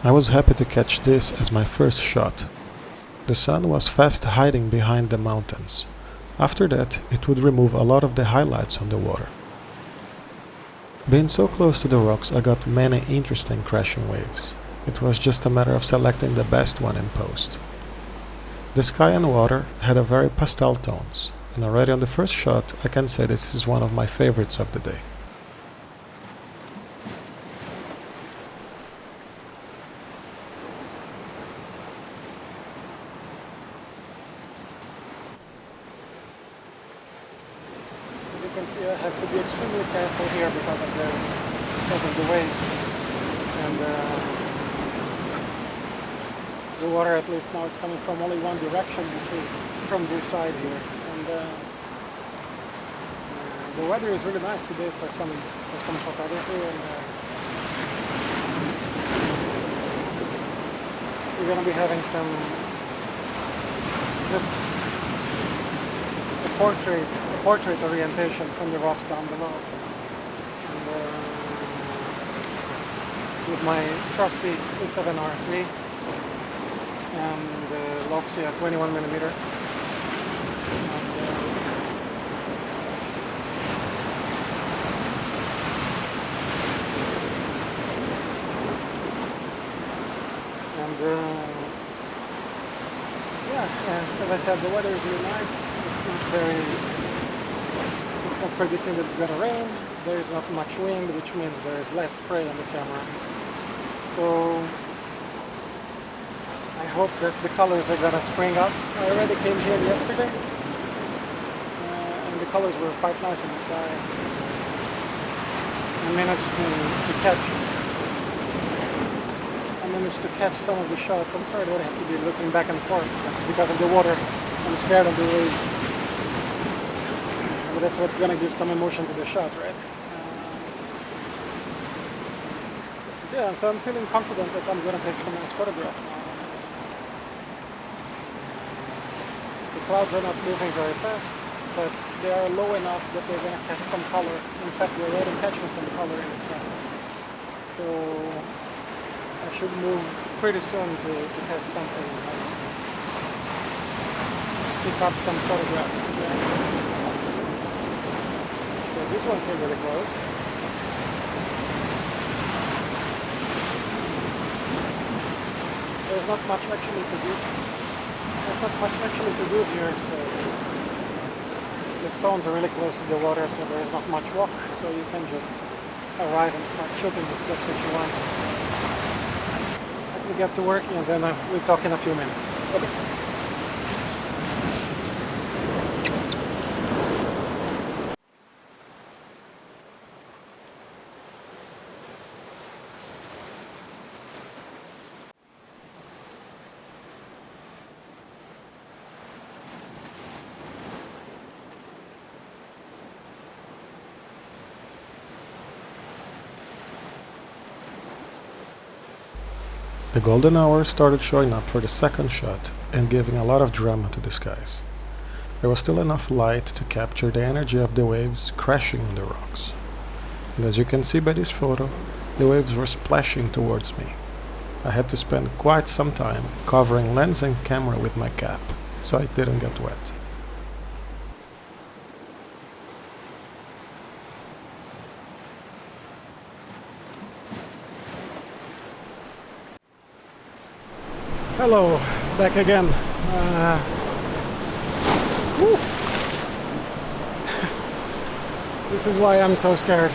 I was happy to catch this as my first shot. The sun was fast hiding behind the mountains. After that, it would remove a lot of the highlights on the water. Being so close to the rocks, I got many interesting crashing waves. It was just a matter of selecting the best one in post. The sky and water had a very pastel tones, and already on the first shot I can say this is one of my favorites of the day. As you can see, I have to be extremely careful here because of the waves, and the water, at least now, it's coming from only one direction, which is from this side here, and the weather is really nice today for some photography, and we're going to be having some a portrait orientation from the rocks down below, and with my trusty A7rIV and the Loxia 21mm, and as I said, the weather is really nice. It's not predicting that it's going to rain. There is not much wind, which means there is less spray on the camera. So I hope that the colors are going to spring up. I already came here yesterday, and the colors were quite nice in the sky. I managed to catch some of the shots. I'm sorry that I have to be looking back and forth. That's because of the water. I'm scared of the waves. But that's what's going to give some emotion to the shot, right? Yeah, so I'm feeling confident that I'm going to take some nice photographs now. The clouds are not moving very fast, but they are low enough that they're going to catch some color. In fact, they're already catching some color in the sky. So I should move pretty soon to catch something, pick up some photographs. So this one came really close. There's not much actually to do. Here, so the stones are really close to the water, so there is not much rock, so you can just arrive and start shooting if that's what you want. Let me get to work and then we'll talk in a few minutes. Okay. The golden hour started showing up for the second shot and giving a lot of drama to the skies. There was still enough light to capture the energy of the waves crashing on the rocks. And as you can see by this photo, the waves were splashing towards me. I had to spend quite some time covering lens and camera with my cap, so I didn't get wet. Hello, back again. This is why I'm so scared.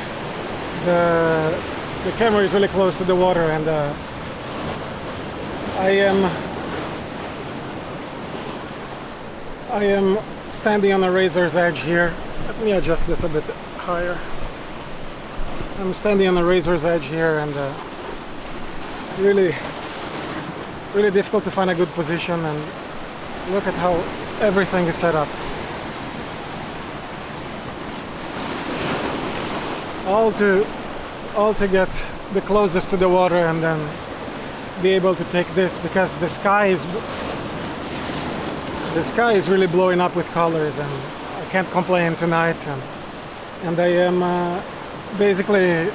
The camera is really close to the water, and I am standing on a razor's edge here. Let me adjust this a bit higher. I'm standing on a razor's edge here, and really difficult to find a good position, and look at how everything is set up. All to get the closest to the water and then be able to take this, because the sky is really blowing up with colors, and I can't complain tonight, and I am basically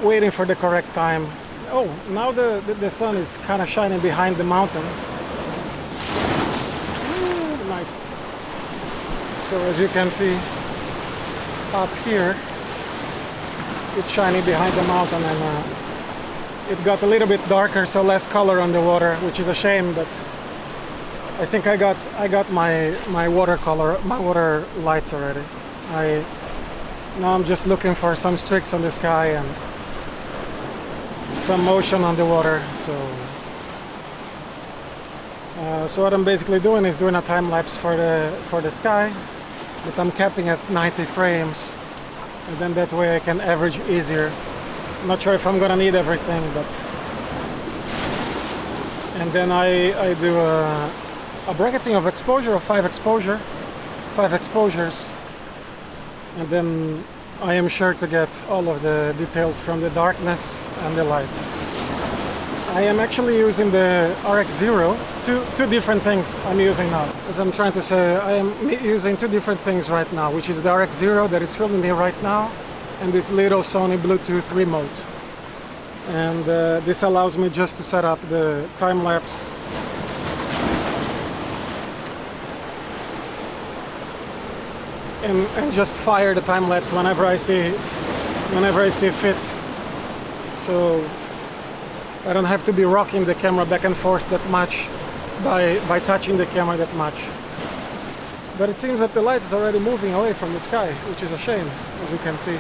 waiting for the correct time. oh, now the sun is kind of shining behind the mountain. Ooh, nice. So as you can see up here, it's shining behind the mountain, and it got a little bit darker, so less color on the water, which is a shame. But I think I got my watercolor, my water lights already. Now I'm just looking for some streaks on the sky and some motion on the water. So what I'm basically doing is doing a time lapse for the sky, but I'm capping at 90 frames, and then that way I can average easier. I'm not sure if I'm gonna need everything, but and then I do a bracketing of exposure of 5 exposures, and then I am sure to get all of the details from the darkness and the light. I am actually using the RX0, two different things I'm using now. As I'm trying to say, I am using 2 different things right now, which is the RX0 that is filming me right now, and this little Sony Bluetooth remote. And this allows me just to set up the time lapse and just fire the time lapse whenever I see fit. So I don't have to be rocking the camera back and forth that much by touching the camera that much. But it seems that the light is already moving away from the sky, which is a shame, as you can see.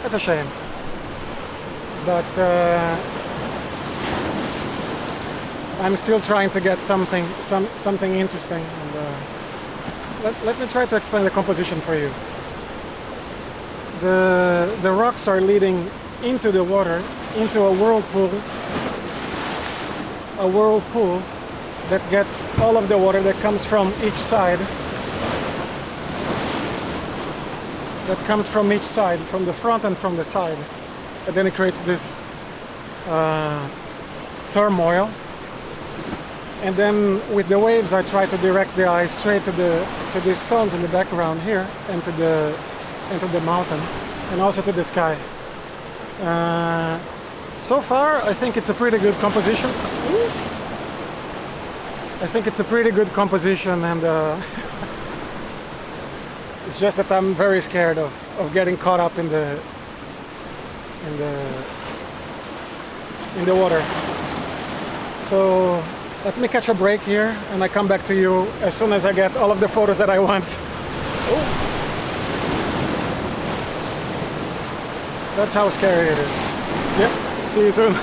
That's a shame. But I'm still trying to get something interesting. And let me try to explain the composition for you. The rocks are leading into the water, into a whirlpool that gets all of the water that comes from each side. From the front and from the side. And then it creates this turmoil. And then with the waves I try to direct the eye straight to the stones in the background here, and to the mountain, and also to the sky. So far I think it's a pretty good composition. And it's just that I'm very scared of getting caught up in the water. So let me catch a break here, and I come back to you as soon as I get all of the photos that I want. Ooh. That's how scary it is. Yep, see you soon.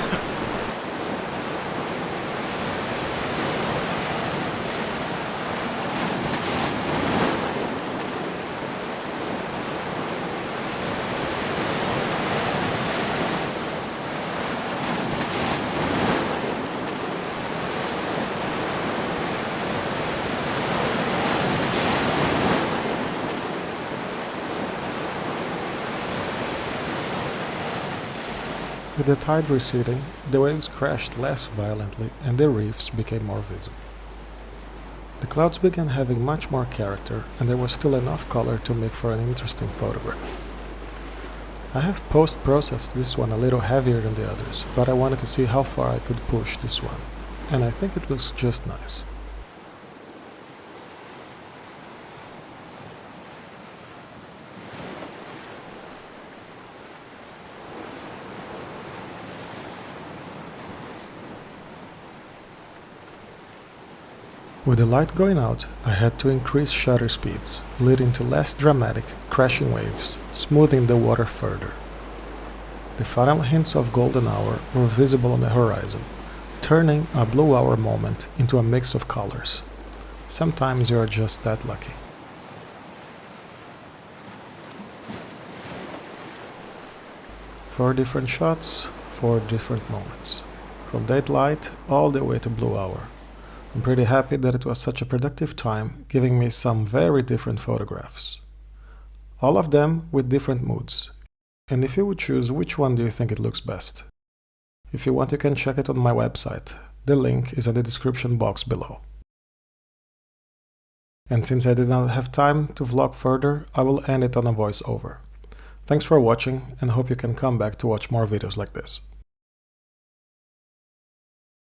With the tide receding, the waves crashed less violently and the reefs became more visible. The clouds began having much more character, and there was still enough color to make for an interesting photograph. I have post-processed this one a little heavier than the others, but I wanted to see how far I could push this one, and I think it looks just nice. With the light going out, I had to increase shutter speeds, leading to less dramatic, crashing waves, smoothing the water further. The final hints of golden hour were visible on the horizon, turning a blue hour moment into a mix of colors. Sometimes you are just that lucky. Four different shots, 4 different moments. From daylight all the way to blue hour. I'm pretty happy that it was such a productive time, giving me some very different photographs. All of them with different moods. And if you would choose, which one do you think it looks best? If you want, you can check it on my website. The link is in the description box below. And since I did not have time to vlog further, I will end it on a voiceover. Thanks for watching and hope you can come back to watch more videos like this.